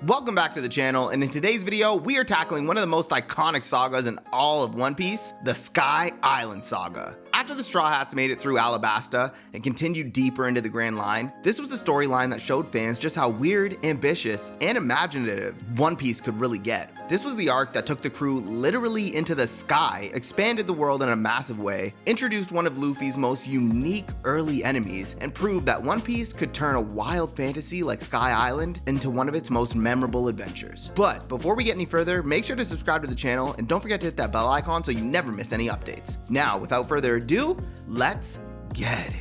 Welcome back to the channel, and in today's video, we are tackling one of the most iconic sagas in all of One Piece, the Sky Island Saga. After the Straw Hats made it through Alabasta and continued deeper into the Grand Line, this was a storyline that showed fans just how weird, ambitious, and imaginative One Piece could really get. This was the arc that took the crew literally into the sky, expanded the world in a massive way, introduced one of Luffy's most unique early enemies, and proved that One Piece could turn a wild fantasy like Sky Island into one of its most memorable adventures. But before we get any further, make sure to subscribe to the channel and don't forget to hit that bell icon so you never miss any updates. Now, without further ado, let's get it.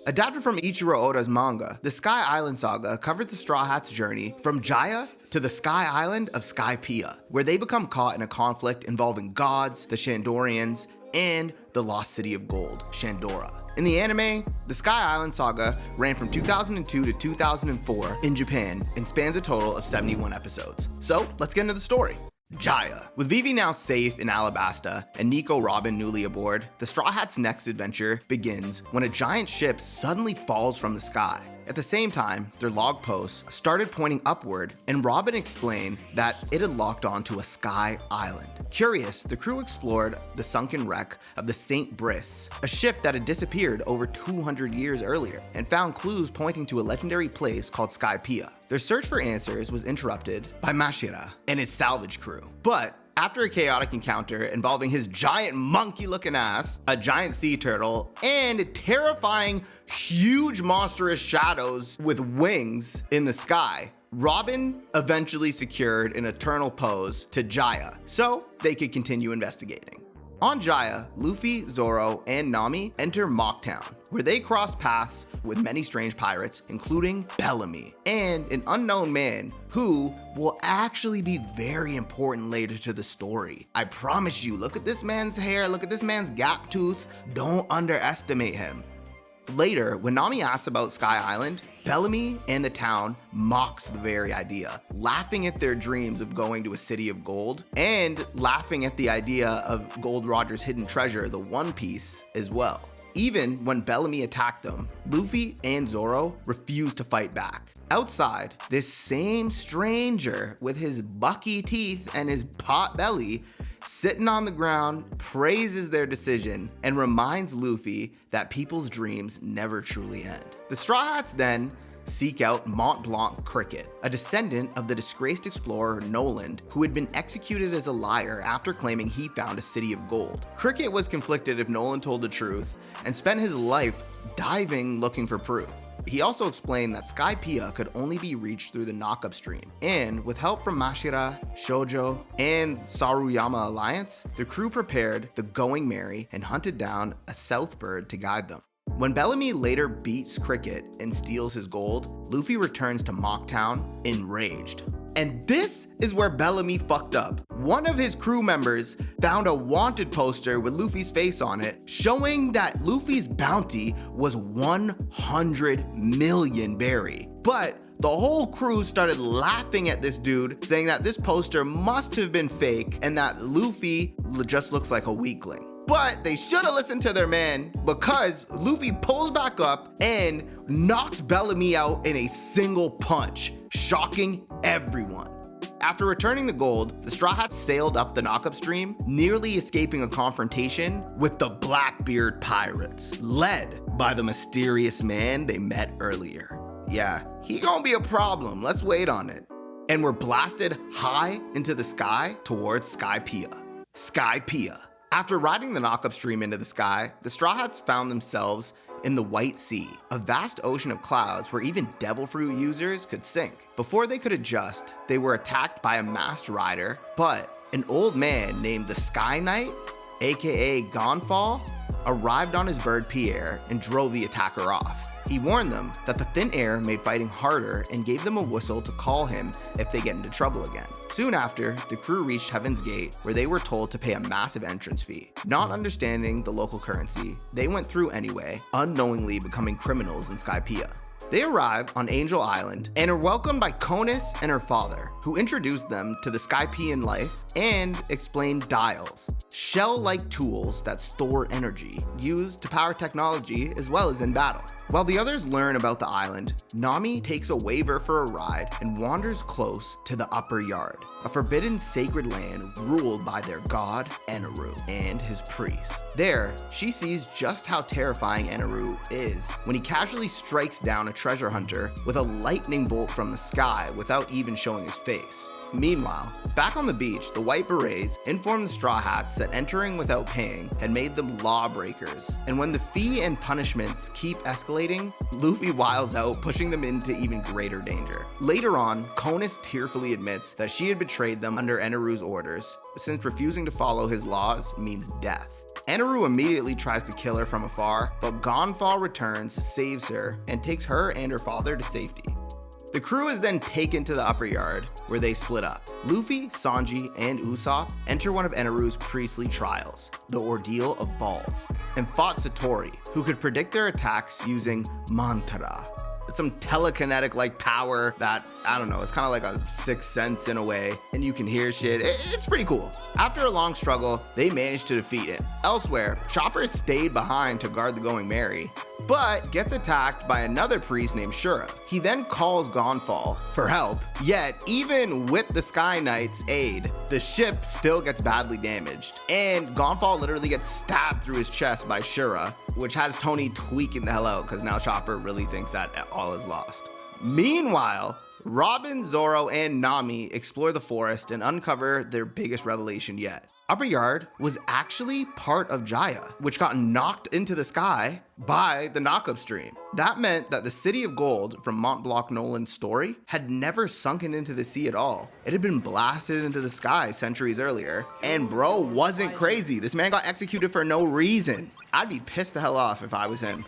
Adapted from Ichiro Oda's manga, the Sky Island Saga covers the Straw Hats' journey from Jaya to the Sky Island of Skypiea, where they become caught in a conflict involving gods, the Shandorians, and the lost city of gold, Shandora. In the anime, the Sky Island Saga ran from 2002 to 2004 in Japan and spans a total of 71 episodes. So let's get into the story. Jaya. With Vivi now safe in Alabasta and Nico Robin newly aboard, the Straw Hats' next adventure begins when a giant ship suddenly falls from the sky. At the same time, their log posts started pointing upward, and Robin explained that it had locked onto a sky island. Curious, the crew explored the sunken wreck of the St. Brice, a ship that had disappeared over 200 years earlier, and found clues pointing to a legendary place called Skypiea. Their search for answers was interrupted by Mashira and his salvage crew. But after a chaotic encounter involving his giant monkey-looking ass, a giant sea turtle, and terrifying, huge monstrous shadows with wings in the sky, Robin eventually secured an eternal pose to Jaya so they could continue investigating. On Jaya, Luffy, Zoro, and Nami enter Mocktown, where they cross paths with many strange pirates, including Bellamy, and an unknown man who will actually be very important later to the story. I promise you, look at this man's hair, look at this man's gap tooth, don't underestimate him. Later, when Nami asks about Sky Island, Bellamy and the town mocks the very idea, laughing at their dreams of going to a city of gold, and laughing at the idea of Gold Roger's hidden treasure, the One Piece, as well. Even when Bellamy attacked them, Luffy and Zoro refused to fight back. Outside, this same stranger with his bucky teeth and his pot belly sitting on the ground praises their decision and reminds Luffy that people's dreams never truly end. The Straw Hats then seek out Mont Blanc Cricket, a descendant of the disgraced explorer Noland, who had been executed as a liar after claiming he found a city of gold. Cricket was conflicted if Noland told the truth and spent his life diving looking for proof. He also explained that Skypiea could only be reached through the Knockup Stream, and with help from Mashira, Shoujo, and Saruyama Alliance, the crew prepared the Going Merry and hunted down a South Bird to guide them. When Bellamy later beats Cricket and steals his gold, Luffy returns to Mocktown enraged. And this is where Bellamy fucked up. One of his crew members found a wanted poster with Luffy's face on it, showing that Luffy's bounty was 100 million berry. But the whole crew started laughing at this dude, saying that this poster must have been fake and that Luffy just looks like a weakling. But they should have listened to their man, because Luffy pulls back up and knocks Bellamy out in a single punch, shocking everyone. After returning the gold, the Straw Hats sailed up the Knockup Stream, nearly escaping a confrontation with the Blackbeard Pirates, led by the mysterious man they met earlier. Yeah, he gonna be a problem, let's wait on it. And were blasted high into the sky towards Skypiea. Skypiea. After riding the Knockup Stream into the sky, the Straw Hats found themselves in the White Sea, a vast ocean of clouds where even Devil Fruit users could sink. Before they could adjust, they were attacked by a masked rider, but an old man named the Sky Knight, aka Gonfall, arrived on his bird Pierre and drove the attacker off. He warned them that the thin air made fighting harder and gave them a whistle to call him if they get into trouble again. Soon after, the crew reached Heaven's Gate, where they were told to pay a massive entrance fee. Not understanding the local currency, they went through anyway, unknowingly becoming criminals in Skypiea. They arrive on Angel Island and are welcomed by Conus and her father, who introduce them to the Skypiean life and explain dials, shell-like tools that store energy, used to power technology as well as in battle. While the others learn about the island, Nami takes a waiver for a ride and wanders close to the Upper Yard, a forbidden sacred land ruled by their god Enel and his priests. There, she sees just how terrifying Enel is when he casually strikes down a treasure hunter with a lightning bolt from the sky without even showing his face. Meanwhile, back on the beach, the White Berets informed the Straw Hats that entering without paying had made them lawbreakers, and when the fee and punishments keep escalating, Luffy wiles out, pushing them into even greater danger. Later on, Conus tearfully admits that she had betrayed them under Eneru's orders, since refusing to follow his laws means death. Enel immediately tries to kill her from afar, but Gonfall returns, saves her, and takes her and her father to safety. The crew is then taken to the Upper Yard, where they split up. Luffy, Sanji, and Usopp enter one of Eneru's priestly trials, the Ordeal of Balls, and fought Satori, who could predict their attacks using mantra. It's some telekinetic-like power that, I don't know, it's kind of like a sixth sense in a way, and you can hear shit. It's pretty cool. After a long struggle, they managed to defeat it. Elsewhere, Chopper stayed behind to guard the Going Merry, but gets attacked by another priest named Shura. He then calls Gonfall for help, yet even with the Sky Knight's aid, the ship still gets badly damaged, and Gonfall literally gets stabbed through his chest by Shura, which has Tony tweaking the hell out because now Chopper really thinks that all is lost. Meanwhile, Robin, Zoro, and Nami explore the forest and uncover their biggest revelation yet. Upper Yard was actually part of Jaya, which got knocked into the sky by the knockup stream. That meant that the City of Gold from Mont Blanc Nolan's story had never sunken into the sea at all. It had been blasted into the sky centuries earlier, and bro wasn't crazy. This man got executed for no reason. I'd be pissed the hell off if I was him.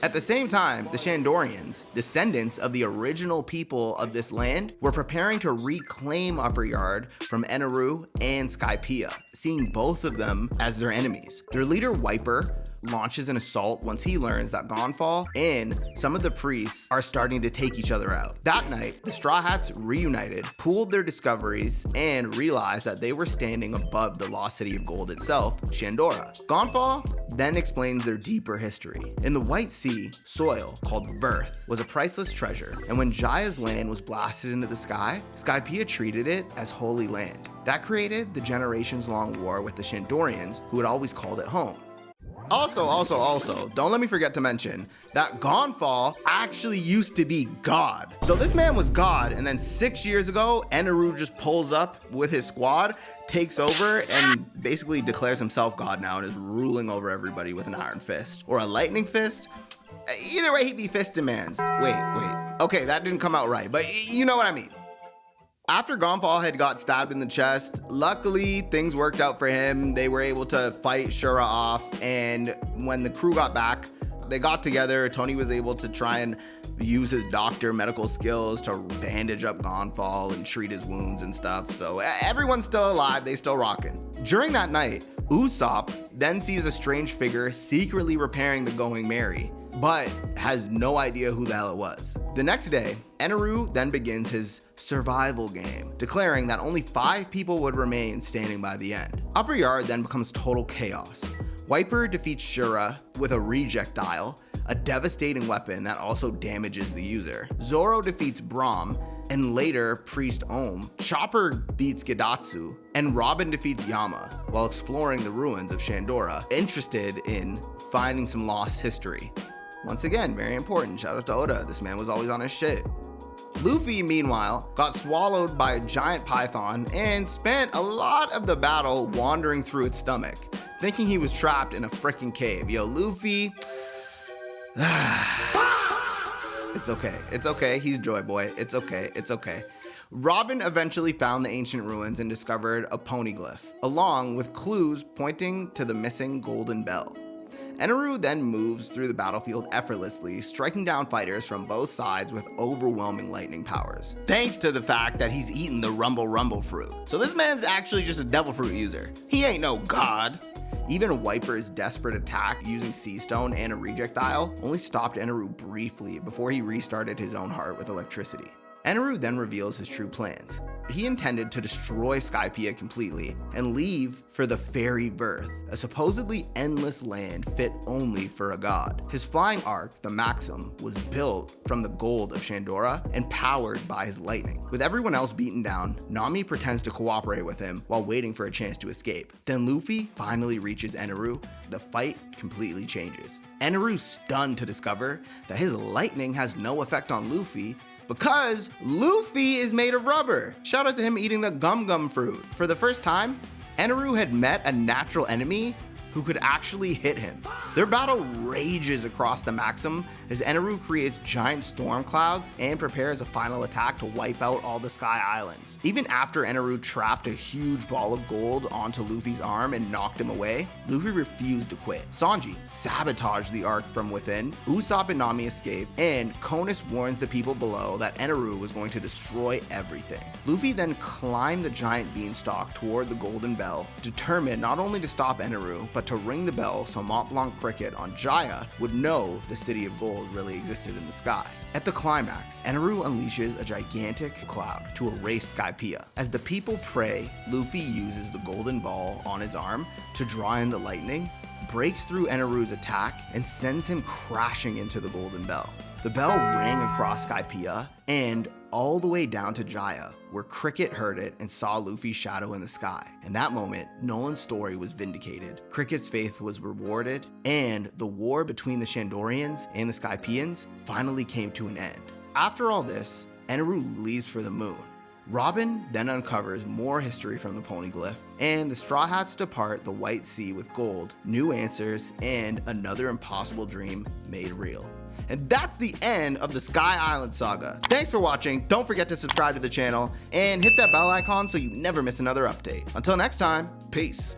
At the same time, the Shandorians, descendants of the original people of this land, were preparing to reclaim Upper Yard from Enel and Skypiea, seeing both of them as their enemies. Their leader, Wiper, launches an assault once he learns that Gonfall and some of the priests are starting to take each other out. That night, the Straw Hats reunited, pooled their discoveries, and realized that they were standing above the lost City of Gold itself, Shandora. Gonfall then explains their deeper history. In the White Sea, soil, called Verth, was a priceless treasure, and when Jaya's land was blasted into the sky, Skypiea treated it as holy land. That created the generations-long war with the Shandorians, who had always called it home. Also, don't let me forget to mention that Gonfall actually used to be God. So this man was God, and then 6 years ago, Enel just pulls up with his squad, takes over, and basically declares himself God now and is ruling over everybody with an iron fist. Or a lightning fist. Either way, he be fist demands. Wait. Okay, that didn't come out right, but you know what I mean. After Gonfall had got stabbed in the chest, luckily things worked out for him. They were able to fight Shura off, and when the crew got back, they got together. Tony was able to try and use his medical skills to bandage up Gonfall and treat his wounds and stuff. So everyone's still alive, they still rocking. During that night, Usopp then sees a strange figure secretly repairing the Going Merry, but has no idea who the hell it was. The next day, Enel then begins his survival game, declaring that only 5 people would remain standing by the end. Upper Yard then becomes total chaos. Wiper defeats Shura with a rejectile, a devastating weapon that also damages the user. Zoro defeats Braum, and later Priest Ohm. Chopper beats Gedatsu, and Robin defeats Yama while exploring the ruins of Shandora, interested in finding some lost history. Once again, very important. Shout out to Oda. This man was always on his shit. Luffy, meanwhile, got swallowed by a giant python and spent a lot of the battle wandering through its stomach, thinking he was trapped in a freaking cave. Yo, Luffy. It's okay. He's Joy Boy. It's okay. Robin eventually found the ancient ruins and discovered a poneglyph, along with clues pointing to the missing golden bell. Enel then moves through the battlefield effortlessly, striking down fighters from both sides with overwhelming lightning powers, thanks to the fact that he's eaten the Rumble fruit. So this man's actually just a devil fruit user. He ain't no god. Even Wiper's desperate attack using Sea Stone and a rejectile only stopped Eneru briefly before he restarted his own heart with electricity. Eneru then reveals his true plans. He intended to destroy Skypiea completely and leave for the Fairy Birth, a supposedly endless land fit only for a god. His flying arc, the Maxim, was built from the gold of Shandora and powered by his lightning. With everyone else beaten down, Nami pretends to cooperate with him while waiting for a chance to escape. Then Luffy finally reaches Eneru. The fight completely changes. Eneru's stunned to discover that his lightning has no effect on Luffy, because Luffy is made of rubber. Shout out to him eating the gum fruit. For the first time, Eneru had met a natural enemy who could actually hit him. Their battle rages across the Maxim as Eneru creates giant storm clouds and prepares a final attack to wipe out all the Sky Islands. Even after Eneru trapped a huge ball of gold onto Luffy's arm and knocked him away, Luffy refused to quit. Sanji sabotaged the arc from within, Usopp and Nami escape, and Konus warns the people below that Eneru was going to destroy everything. Luffy then climbed the giant beanstalk toward the Golden Bell, determined not only to stop Eneru, but to ring the bell so Mont Blanc Cricket on Jaya would know the City of Gold really existed in the sky. At the climax, Eneru unleashes a gigantic cloud to erase Skypiea. As the people pray, Luffy uses the golden ball on his arm to draw in the lightning, breaks through Eneru's attack, and sends him crashing into the Golden Bell. The bell rang across Skypiea and all the way down to Jaya, where Cricket heard it and saw Luffy's shadow in the sky. In that moment, Nolan's story was vindicated. Cricket's faith was rewarded, and the war between the Shandorians and the Skypieans finally came to an end. After all this, Eneru leaves for the moon. Robin then uncovers more history from the Poneglyph, and the Straw Hats depart the White Sea with gold, new answers, and another impossible dream made real. And that's the end of the Sky Island Saga. Thanks for watching. Don't forget to subscribe to the channel and hit that bell icon so you never miss another update. Until next time, peace.